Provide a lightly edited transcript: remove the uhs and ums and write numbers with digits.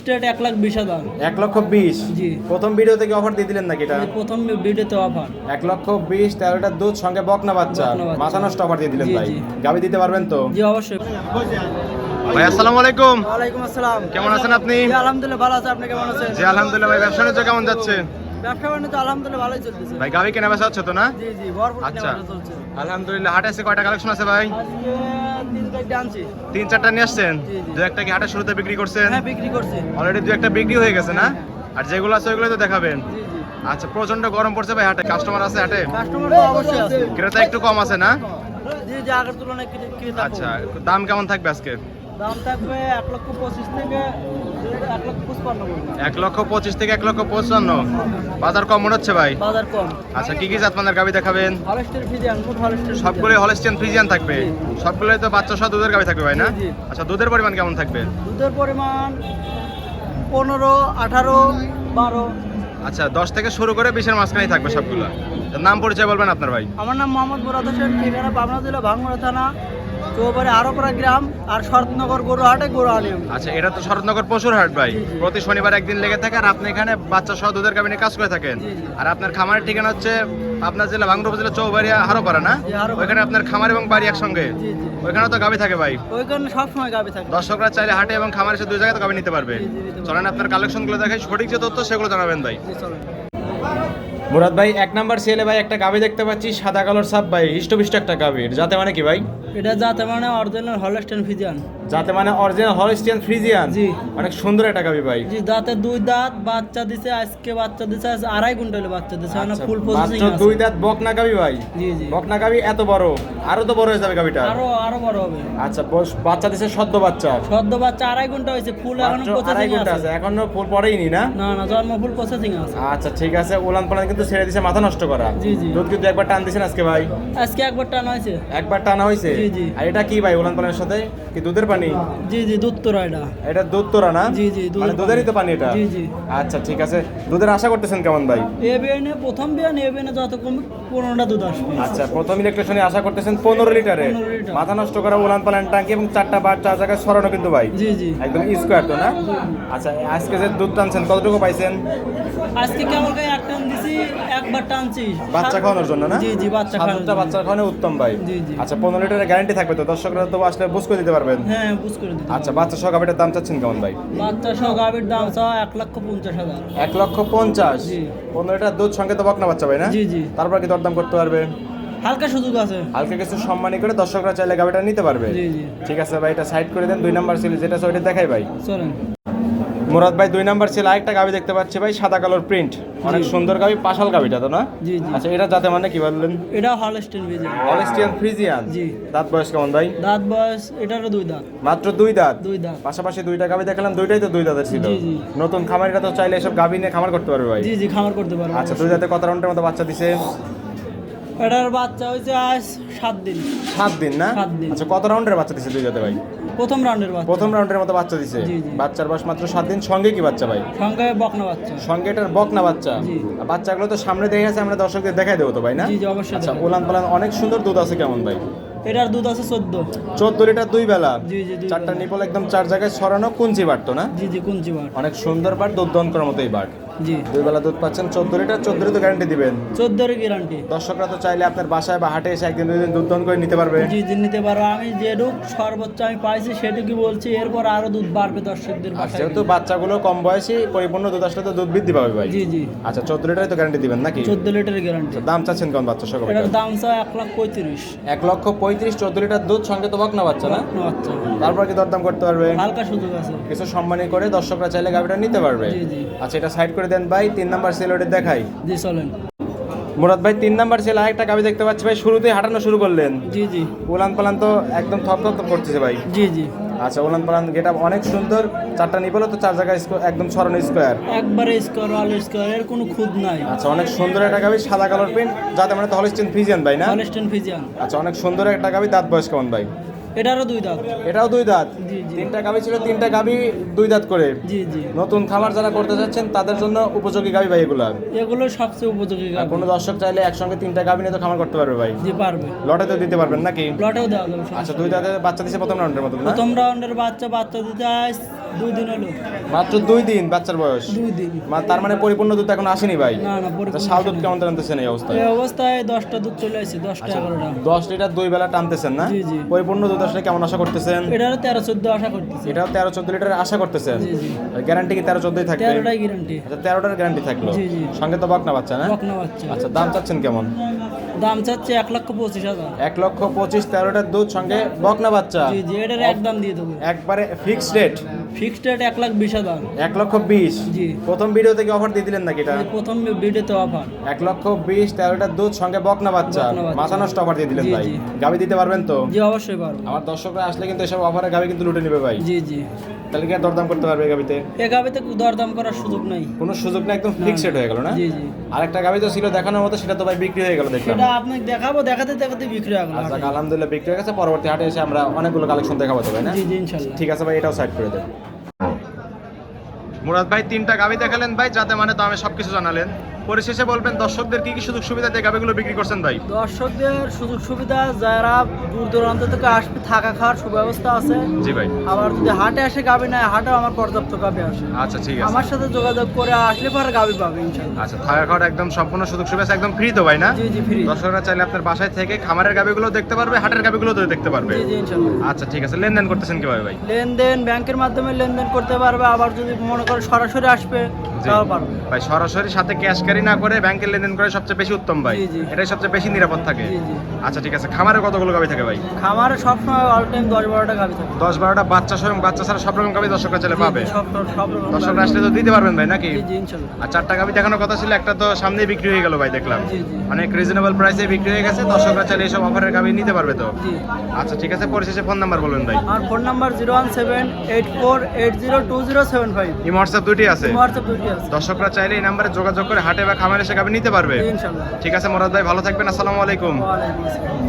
State 1,20,000। 1,20,000 জি। প্রথম video থেকে offer দিয়ে দিলেন নাকি এটা? প্রথম ভিডিওতে অফার 1,20,000 13টার দুধ সঙ্গে বকনা বাচ্চা, বকনা বাচ্চা। মাথা নষ্ট অফার দিয়ে দিলেন জি, ভাই। জি। গাবি দিতে পারবেন তো? জি অবশ্যই। ভাই আসসালামু আলাইকুম। ওয়ালাইকুম আসসালাম। কেমন আছেন আপনি? জি আলহামদুলিল্লাহ ভালো আছি, আপনি কেমন আছেন? জি আলহামদুলিল্লাহ ভাই। ব্যবসা বাণিজ্য কেমন যাচ্ছে? ব্যবসা বাণিজ্য আলহামদুলিল্লাহ ভালোই চলতেছে। ভাই গাবি কেনা বেচা হচ্ছে তো না? জি জি ভরপুর আচ্ছা কেনাবেচা চলছে। আলহামদুলিল্লাহ। হাটে এসে কয়টা কালেকশন আছে ভাই? আজকে 3 আনছি। 3-4টা নিয়ে আসছেন? জি, জি। দু একটা কি হাটের শুরুতে বিক্রি করছেন? হ্যাঁ বিক্রি করছি। অলরেডি দু একটা বিক্রি হয়ে গেছে না? আর যেগুলো আছে ওইগুলো তো দেখাবেন। জি জি। আচ্ছা প্রচন্ড গরম পড়ছে ভাই হাটে, কাস্টমার আছে হাটে? কাস্টমার তো অবশ্যই আছে। ক্রেতা একটু কম আছে না? জি জি আগের তুলনায় ক্রেতা কম। আচ্ছা দাম কেমন থাকবে আজকে? দাম থাকবে 1,25,000 থেকে 1,55,000 পর্যন্ত। 1,25,000 থেকে 1,55,000। বাজার কম মনে হচ্ছে ভাই। বাজার কম। আচ্ছা কি কি জাতমানের গাবি দেখাবেন? হলস্টের ফিজিয়ান, মুড হলস্টের। সবগুলোই হলস্টিয়ান ফ্রিজিয়ান থাকবে? সবগুলোই তো বাচ্চা সহ দুধের গাবি থাকবে ভাই না? জি, জি। আচ্ছা দুধের পরিমাণ কেমন থাকবে? দুধের পরিমাণ 15, 18, 12। আচ্ছা 10 থেকে শুরু করে 20-এর মাঝখানেই থাকবে সবগুলো। নাম পরিচয় বলবেন আপনার ভাই? আমার নাম মোহাম্মদ মুরাদ হোসেন, ঠিকানা পাবনা জেলা ভাঙ্গুড়া থানা, চৌবাড়ি আরোপাড়া গ্রাম, আর শরৎনগর গরুহাটে গরুহানি। আচ্ছা এটা তো শরৎনগর পশুর হাট ভাই। জি, জি। প্রতি শনিবার একদিন লেগে থাকে আর আপনি এখানে বাচ্চা সহ দুধের গাবি নিয়ে কাজ করে থাকেন। জি, জি। আর আপনার খামারের ঠিকানা হচ্ছে আপনার জেলা ভাঙ্গুড়া জেলা চৌবাড়িয়া হারোপাড়া না? জি, হারোপাড়া। ওইখানে আপনার খামার এবং বাড়ি একসঙ্গে? জি জি। ওইখানে তো গাবি থাকে ভাই। ওইখানে সবসময় গাবি থাকে। দর্শকরা চাইলে হাটে এবং খামারে এসে দুই জায়গায় তো গাবি নিতে পারবে। জি, জি, নিতে পারবে। চলেন আপনার কালেকশনগুলো দেখাই, সঠিক যে তথ্য সেগুলো জানাবেন ভাই। জি চলেন। মুরাদ ভাই 1 নাম্বার সেলে ভাই একটা গাবি দেখতে পাচ্ছি, সাদা কালোর সাপ ভাই, হিষ্টপিষ্ট একটা গাবির। যাতে মানে কি ভাই? এটা যাতে মানে অরিজিনাল হলস্টেন ফিজিয়ান। যাতে মানে অরিজিনাল হলস্টিয়ান ফ্রিজিয়ান। জি। অনেক সুন্দর একটা গাবি ভাই। জি দাঁতে 2 দাঁত, বাচ্চা দিছে আজকে, বাচ্চা দিছে আজ 2.5 কুইন্টাল বাচ্চা দিছে, মানে আচ্ছা, ফুল প্রসেসিং মাত্র আছে। 2 দাঁত বকনা গাবি ভাই। জি জি। বকনা গাবি এত বড়, আরো তো বড় হয়ে যাবে গাবিটা। আরো বড় হবে। আচ্ছা বাচ্চা দিছে সদ্য বাচ্চা। সদ্য বাচ্চা 2.5 ঘন্টা হয়েছে, ফুল এখনো মাত্র 2.5 প্রসেসিং ঘন্টা আছে। আছে, এখনো ফুল পড়েই নি না? না না জন্ম ফুল প্রসেসিং আছে। আচ্ছা ঠিক আছে। উলান পালান কিন্তু ছেড়ে দিছে মাথা নষ্ট করা। জি, জি। দুধ কিন্তু একবার টান দিছেন আজকে ভাই? আজকে একবার টানা হয়েছে। একবার টানা হয়েছে? জি, জি। আর এটা কি ভাই উলান পালানের সাথে কি দুধের পানি? জি জি দুধ তোরা এটা। এটা দুধ তোরা না? জি, জি, দুধের মানে দুধেরই তো পানি এটা? জি, জি। আচ্ছা ঠিক আছে। দুধের আশা করতেছেন কেমন ভাই? এ বিয়ানে প্রথম বিয়ান, এ বিয়ানে যত কম 15টা দুধ আসবে। আচ্ছা প্রথম ইলেকট্রিশনে আশা করতেছেন 15 লিটারে। 15 লিটার। মাথা নষ্ট করা উলান পালান টাঙ্কি এবং 4টা বার 4 জায়গায় সরানো কিন্তু ভাই। জি জি। একদম স্কোয়ার তো না? আচ্ছা আজকে যে দুধ টানছেন কতটুকু পাইছেন? আজকে কেমন করে এক টান দিছি, একবার টানছি বাচ্চা খাওয়ানোর জন্য না? জি জি বাচ্চা সাত খাওয়ানোর আটটা জন্য। বাচ্চা খাওয়ানো উত্তম ভাই। জি, জি। আচ্ছা 15 লিটারের গ্যারান্টি থাকবে তো? দর্শকরা তো আসলে বুঝ করে দিতে পারবেন। হ্যাঁ বুঝ করে দিতে আচ্ছা বাচ্চা সহ গাভিটার দাম চাচ্ছেন কেমন ভাই? বাচ্চা সহ গাভীর দাম চাওয়া 1,50,000। 1,50,000। জি। 15 লিটার দুধ সঙ্গে তো বকনা বাচ্চা ভাই না? জি, জি। তারপর কি দরদাম করতে পারবে? হালকা সুযোগ আছে। হালকা কিছু সম্মানী করে দর্শকরা চাইলে গাভিটা নিতে পারবে। জি, জি। ঠিক আছে ভাই, এটা সাইড করে দেন। 2 নাম্বার ছিল যেটা ওইটা দেখাই ভাই। চলেন। মুরাদ ভাই 2 নাম্বার ছিল আরেকটা গাভি দেখতে পাচ্ছি ভাই, সাদা কালোর প্রিন্ট, অনেক সুন্দর গাভি, পাশাল গাভিটা তো না? জি, জি। আচ্ছা এটা যাতে মানে কি বললেন? এটা হলস্টেন ফিজিয়ান। Holstein Friesian. জি। দাঁত বয়স কেমন ভাই? দাঁত বয়স এটারও 2 দাঁত। মাত্র 2 দাঁত। 2 দাঁত। পাশাপাশি 2টা গাভি দেখালাম, 2টাই তো 2 দাঁতের ছিল। জি, জি। নতুন খামারিরা তো চাইলে এসব গাভি নিয়ে খামার করতে পারবে ভাই। জি জি খামার করতে পারবো। আচ্ছা 2 দাঁতে কত রাউন্ডের মতো বাচ্চা দিছে? এটার বাচ্চা হয়েছে আজ 7 দিন। 7 দিন না? 7 দিন। আচ্ছা কত রাউন্ডের বাচ্চা দিছে 2 দাঁতে ভাই? প্রথম রাউন্ডের বাচ্চা। প্রথম রাউন্ডের মতো বাচ্চা দিছে। জি, জি। বাচ্চার বয়স মাত্র 7 দিন। সঙ্গে কি বাচ্চা ভাই? সঙ্গে বকনা বাচ্চা। সঙ্গে এটার বকনা বাচ্চা। জি। আর বাচ্চাগুলো তো সামনে দেখে আছে, আমরা দর্শকদের দেখাই দেবো তো ভাই না? জি জি অবশ্যই আচ্ছা দেখাবো। উলান পালান অনেক সুন্দর। দুধ আছে কেমন ভাই? এটার দুধ আছে 14। 14 লিটার 2 বেলা। জি জি 2 4টা নিপল একদম 4 জায়গায় সরানো, কুঞ্চি বাট তো না? জি জি কুঞ্চি বার। অনেক সুন্দর বাট, দুধ দন করার মতোই বাট। জি 2 বেলা দুধ পাচ্ছেন 14 লিটার। 14 তো গ্যারান্টি দিবেন? 14 গ্যারান্টি। দর্শকরা তো চাইলে আপনার বাসায় বা হাটে এসে একদিন 2 দিন দুধ দন করে নিতে পারবে। জি জি নিতে পারো। আমি যেটুক সর্বোচ্চ আমি পাইছি সেটুকুই বলছি, এরপর আরো দুধ বাড়বে দর্শকদের আর বাসায়। যেহেতু বাচ্চাগুলো কম বয়সী, পরিপূর্ণ দুধ আসলে তো দুধ বৃদ্ধি পাবে ভাই। জি জি আচ্ছা 14 লিটারই তো গ্যারান্টি দিবেন নাকি? 14 লিটারের গ্যারান্টি। দাম চাচ্ছেন কেমন বাচ্চা সহ? এটার দাম চাই 1,35,000। 1,35,000। 14 লিটার দুধ সঙ্গে তো বকনা বাচ্চা না? বকনা বাচ্চা। তারপর কি দরদাম করতে পারবে? হালকা সুযোগ আছে। কিছু সম্মানী করে দর্শকরা চাইলে গাভিটা নিতে পারবে। জি, জি। আচ্ছা এটা সাইড করে দেন ভাই। 3 নাম্বার সেল ওটা দেখাই। জি চলেন। মুরাদ ভাই 3 নাম্বার সেল আরেকটা গাভি দেখতে পাচ্ছি ভাই, শুরুতেই হাঁটানো শুরু করলেন। জি জি উলান পালান তো একদম থপ থপ করতেছে ভাই। জি জি আচ্ছা উলান পালান গেটআপ অনেক সুন্দর। 4টা নিপল তো 4 জায়গায় একদম সরানো স্কোয়ার। একবারে স্কোয়ার, অল স্কোয়ার, এর কোনো খুদ নাই। আচ্ছা অনেক সুন্দর একটা গাভি, সাদা কালার প্রিন্ট, যাতে মানে তো হলস্টিয়ান ফ্রিজিয়ান ভাই না? Holstein Friesian. আচ্ছা অনেক সুন্দর একটা গাভি। দাঁত বয়স কেমন ভাই? এটারও 2 দাঁত। এটাও 2 দাঁত। জি জি 3টা গাভি ছিল, 3টা গাভি 2 দাঁত করে। জি জি নতুন খামার যারা করতে চাচ্ছেন তাদের জন্য উপযোগী গাভি ভাই এগুলা। এগুলো সবচেয়ে উপযোগী আর গাভী। কোনো দর্শক চাইলে একসঙ্গে 3টা গাভি নিয়ে তো খামার করতে পারবে ভাই। জি পারবে। লটে তো দিতে পারবেন নাকি? প্লটেও দেওয়া যাবে। আচ্ছা 2 দাঁতের বাচ্চা দিছে প্রথম রাউন্ডের মতো না? প্রথম রাউন্ডের বাচ্চা দিতে আজ 2 দিন হলো। মাত্র 2 দিন বাচ্চার বয়স। 2 দিন। তার মানে পরিপূর্ণ দুধ এখন আসেনি ভাই। না না পরিপূর্ণ। শাল দুধ কেমন টানতেছেন এই অবস্থায়? এই অবস্থায় 10টা দুধ চলে আসছে, 10টা 11টা। 10 লিটার 2 বেলা টানতেছেন না? জি, জি। পরিপূর্ণ দুধ আসলে কেমন আশা করতেছেন? এটারও 13-14 আশা করতেছি। এটাও 13-14 লিটার আশা করতেছেন? জি, জি। গ্যারান্টি কি 13-14ই থাকবে? 13টাই গ্যারান্টি। আচ্ছা 13টার গ্যারান্টি থাকলো। জি, জি। সঙ্গে তো বকনা বাচ্চা না? বকনা বাচ্চা। আচ্ছা দাম চাচ্ছেন কেমন? দাম চাচ্ছে 1,25,000। 1,25,000 13টার দুধ সঙ্গে বকনা বাচ্চা। জি জি, এটার একদম দিয়ে দেবো। একবারে ফিক্সড রেট। Fixed rate 1,20,000। 1,20,000। জি। প্রথম ভিডিও থেকে অফার দিয়ে দিলেন নাকি এটা? এই প্রথম ভিডিওতে অফার। 1,20,000 13টার দুধ সঙ্গে বকনা বাচ্চা। বকনা বাচ্চা। মাথা নষ্ট অফার দিয়ে দিলেন জি, ভাই। জি। গাবি দিতে পারবেন তো? জি অবশ্যই পারবো। আমার দর্শকরা আসলে কিন্তু এসব অফারে গাবি কিন্তু লুটে নেবে ভাই। জি জি। তাহলে কি আর দরদাম করতে পারবে এই গাবিতে? এ গাবিতে দরদাম করার সুযোগ নাই। কোনো সুযোগ না, একদম ফিক্সড রেট হয়ে গেল না? জি জি। আরেকটা গাবি তো ছিল দেখানোর মতো, সেটা তো ভাই বিক্রি হয়ে গেল দেখলাম। সেটা আপনাকে দেখাবো, দেখাতে দেখাতে বিক্রি হয়ে গেল। আচ্ছা আলহামদুলিল্লাহ বিক্রি হয়ে গেছে। পরবর্তী হাটে এসে আমরা অনেকগুলো কালেকশন দেখাবো তো ভাই না? জি জি ইনশাআল্লাহ। ঠিক আছে ভাই, এটাও সাইড করে দেন। মুরাদ ভাই 3টা গাবি দেখালেন ভাই, যাতে মানে দামে সবকিছু জানালেন। পরিশেষে বলবেন দর্শকদের কি কি সুযোগ সুবিধা দিয়ে গাবিগুলো বিক্রি করছেন ভাই? দর্শকদের সুযোগ সুবিধা, যারা দূর দূরান্ত থেকে আসবে থাকা খাওয়ার সুব্যবস্থা আছে। জি ভাই। আবার যদি হাটে আসে গাবি নেয়, হাটেও আমার পর্যাপ্ত গাবি আসে। আচ্ছা ঠিক আছে। আমার সাথে যোগাযোগ করে আসলে পরে গাবি পাবে ইনশাআল্লাহ। আচ্ছা থাকা খাওয়ার একদম সম্পূর্ণ সুযোগ সুবিধা একদম ফ্রি তো ভাই না? জি জি ফ্রি। দর্শকরা চাইলে আপনার বাসায় থেকে খামারের গাবিগুলো দেখতে পারবে, হাটের গাবিগুলো তো দেখতে পারবে। জি জি ইনশাআল্লাহ। আচ্ছা ঠিক আছে। লেনদেন করতেছেন কিভাবে ভাই? লেনদেন ব্যাংকের মাধ্যমে লেনদেন করতে পারবে, আবার যদি মনে করে সরাসরি আসবে জি। তাও পারবে। ভাই সরাসরি সাথে ক্যাশ ক্যারি না করে ব্যাংকে লেনদেন করে সবচেয়ে বেশি উত্তম ভাই। জি, জি। এটাই সবচেয়ে বেশি নিরাপদ থাকে। জি জি। আচ্ছা ঠিক আছে। খামারে কতগুলো গাবি থাকে ভাই? খামারে সবসময় অল টাইম 10-12টা গাবি থাকে। 10-12টা বাচ্চা সহ বাচ্চা ছাড়া সব রকম গাবি দর্শকরা চাইলে পাবে। সব সব রকম দর্শকরা গাভী। আসলে তো দিতে পারবেন ভাই নাকি? জি জি ইনশাআল্লাহ। আর 4টা গাবি দেখানোর কথা ছিল, একটা তো সামনেই বিক্রি হয়ে গেল ভাই দেখলাম। জি জি। অনেক রিজনেবল প্রাইসে বিক্রি হয়ে গেছে। দর্শকরা চাইলে এইসব অফারের গাবি নিতে পারবে তো? জি। আচ্ছা ঠিক আছে। পরিশেষে ফোন নাম্বার বলবেন ভাই। আর ফোন নাম্বার 01784802075। এই হোয়াটসঅ্যাপ দুটি আছে। হোয়াটসঅ্যাপ দুটি আছে। দর্শকরা চাইলে এই নাম্বারে যোগাযোগ করে হাটে বা খামারে এসে গাবি নিতে পারবে। ইনশাআল্লাহ। ঠিক আছে মুরাদ ভাই, ভালো থাকবেন। আসসালামু আলাইকুম। ওয়ালাইকুম আসসালাম।